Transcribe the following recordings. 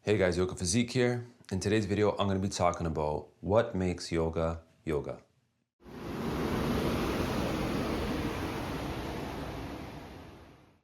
Hey guys, yogaphysique here. In today's video, I'm going to be talking about what makes yoga yoga.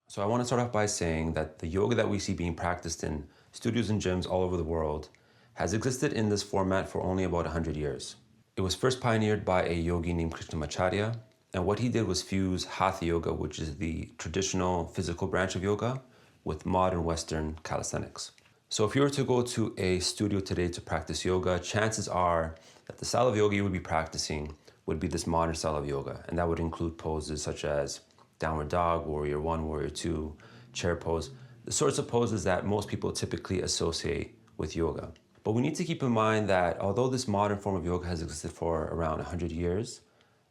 So I want to start off by saying that the yoga that we see being practiced in studios and gyms all over the world has existed in this format for only about 100 years. It was first pioneered by a yogi named Krishnamacharya, and what he did was fuse Hatha yoga, which is the traditional physical branch of yoga, with modern Western calisthenics. So if you were to go to a studio today to practice yoga, chances are that the style of yoga you would be practicing would be this modern style of yoga. And that would include poses such as downward dog, warrior one, warrior two, chair pose, the sorts of poses that most people typically associate with yoga. But we need to keep in mind that although this modern form of yoga has existed for around 100 years,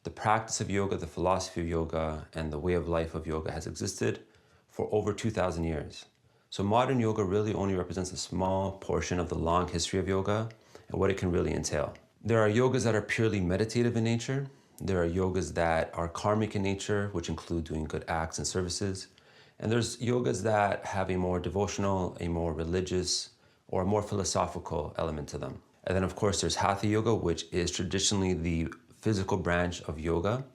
the practice of yoga, the philosophy of yoga, and the way of life of yoga has existed for over 2,000 years. So modern yoga really only represents a small portion of the long history of yoga and what it can really entail. There are yogas that are purely meditative in nature. There are yogas that are karmic in nature, which include doing good acts and services. And there's yogas that have a more devotional, a more religious, or a more philosophical element to them. And then of course there's Hatha yoga, which is traditionally the physical branch of yoga.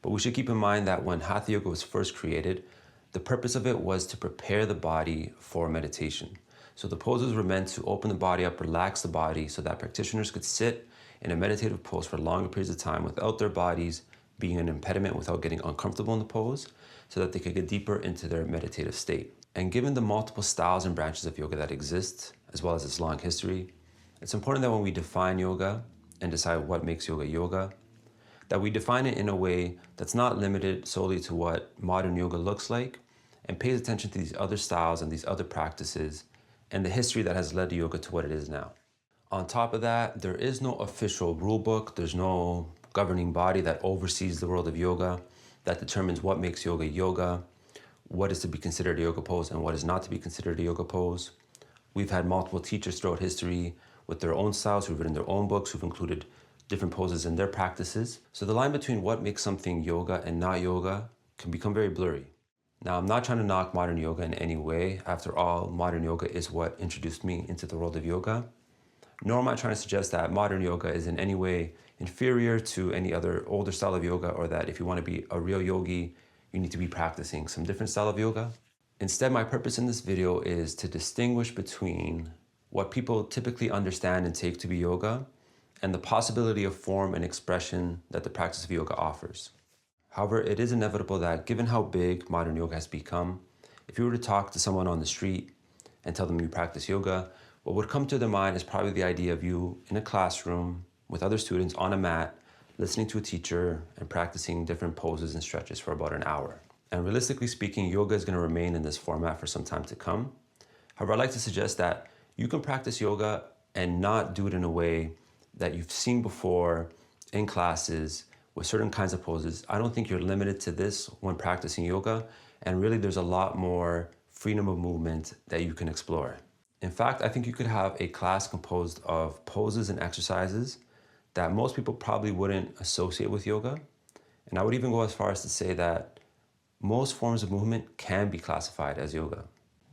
But we should keep in mind that when Hatha yoga was first created, the purpose of it was to prepare the body for meditation. So the poses were meant to open the body up, relax the body so that practitioners could sit in a meditative pose for longer periods of time without their bodies being an impediment, without getting uncomfortable in the pose, so that they could get deeper into their meditative state. And given the multiple styles and branches of yoga that exist, as well as its long history, it's important that when we define yoga and decide what makes yoga yoga, that we define it in a way that's not limited solely to what modern yoga looks like, and pays attention to these other styles and these other practices and the history that has led yoga to what it is now. On top of that, there is no official rule book. There's no governing body that oversees the world of yoga that determines what makes yoga yoga, what is to be considered a yoga pose and what is not to be considered a yoga pose. We've had multiple teachers throughout history with their own styles who've written their own books, who've included different poses in their practices. So the line between what makes something yoga and not yoga can become very blurry. Now, I'm not trying to knock modern yoga in any way. After all, modern yoga is what introduced me into the world of yoga. Nor am I trying to suggest that modern yoga is in any way inferior to any other older style of yoga, or that if you want to be a real yogi, you need to be practicing some different style of yoga. Instead, my purpose in this video is to distinguish between what people typically understand and take to be yoga and the possibility of form and expression that the practice of yoga offers. However, it is inevitable that given how big modern yoga has become, if you were to talk to someone on the street and tell them you practice yoga, what would come to their mind is probably the idea of you in a classroom with other students on a mat, listening to a teacher and practicing different poses and stretches for about an hour. And realistically speaking, yoga is going to remain in this format for some time to come. However, I'd like to suggest that you can practice yoga and not do it in a way that you've seen before in classes with certain kinds of poses. I don't think you're limited to this when practicing yoga, and really there's a lot more freedom of movement that you can explore. In fact, I think you could have a class composed of poses and exercises that most people probably wouldn't associate with yoga. And I would even go as far as to say that most forms of movement can be classified as yoga.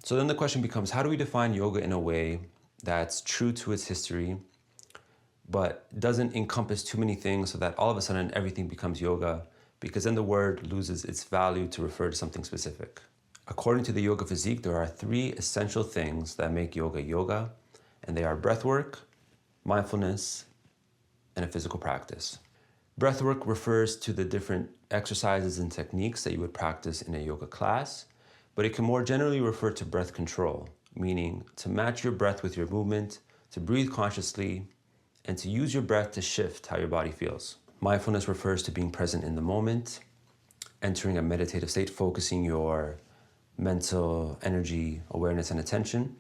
So then the question becomes, how do we define yoga in a way that's true to its history, but doesn't encompass too many things so that all of a sudden everything becomes yoga, because then the word loses its value to refer to something specific. According to the yoga physique, there are 3 essential things that make yoga yoga, and they are breathwork, mindfulness, and a physical practice. Breathwork refers to the different exercises and techniques that you would practice in a yoga class, but it can more generally refer to breath control, meaning to match your breath with your movement, to breathe consciously, and to use your breath to shift how your body feels. Mindfulness refers to being present in the moment, entering a meditative state, focusing your mental energy, awareness, and attention,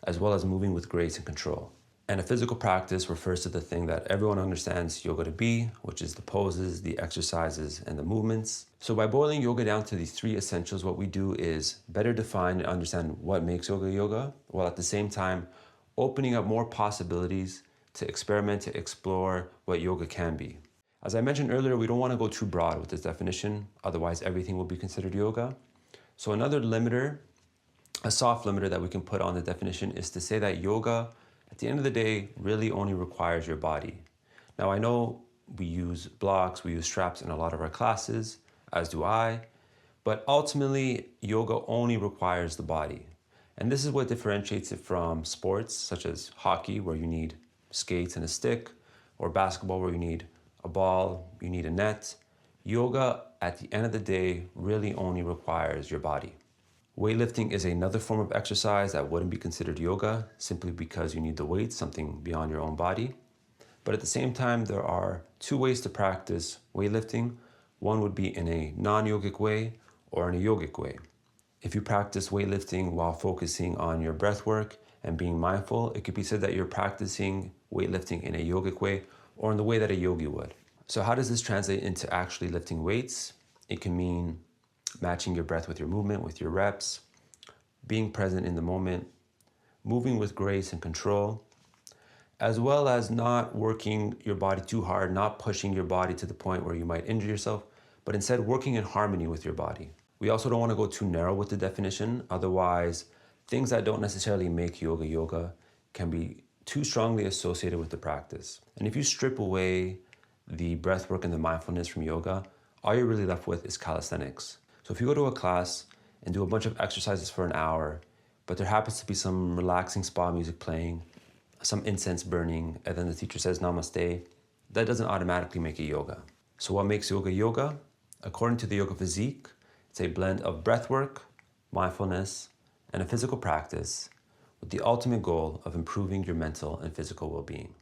as well as moving with grace and control. And a physical practice refers to the thing that everyone understands yoga to be, which is the poses, the exercises, and the movements. So by boiling yoga down to these 3 essentials, what we do is better define and understand what makes yoga yoga, while at the same time opening up more possibilities to experiment, to explore what yoga can be. As I mentioned earlier, we don't want to go too broad with this definition, otherwise everything will be considered yoga. So another limiter A soft limiter that we can put on the definition is to say that yoga, at the end of the day, really only requires your body. Now, I know we use blocks, we use straps in a lot of our classes, as do I, but ultimately, yoga only requires the body. And this is what differentiates it from sports such as hockey, where you need skates and a stick, or basketball, where you need a ball, you need a net. Yoga, at the end of the day, really only requires your body. Weightlifting is another form of exercise that wouldn't be considered yoga simply because you need the weight, something beyond your own body. But at the same time, there are two ways to practice weightlifting. One would be in a non-yogic way or in a yogic way. If you practice weightlifting while focusing on your breath work and being mindful, it could be said that you're practicing weightlifting in a yogic way or in the way that a yogi would. So how does this translate into actually lifting weights? It can mean matching your breath with your movement, with your reps, being present in the moment, moving with grace and control, as well as not working your body too hard, not pushing your body to the point where you might injure yourself, but instead working in harmony with your body. We also don't want to go too narrow with the definition. Otherwise, things that don't necessarily make yoga yoga can be too strongly associated with the practice. And if you strip away the breath work and the mindfulness from yoga, all you're really left with is calisthenics. So if you go to a class and do a bunch of exercises for an hour, but there happens to be some relaxing spa music playing, some incense burning, and then the teacher says namaste, that doesn't automatically make it yoga. So what makes yoga yoga? According to the yoga physique, it's a blend of breath work, mindfulness, and a physical practice with the ultimate goal of improving your mental and physical well-being.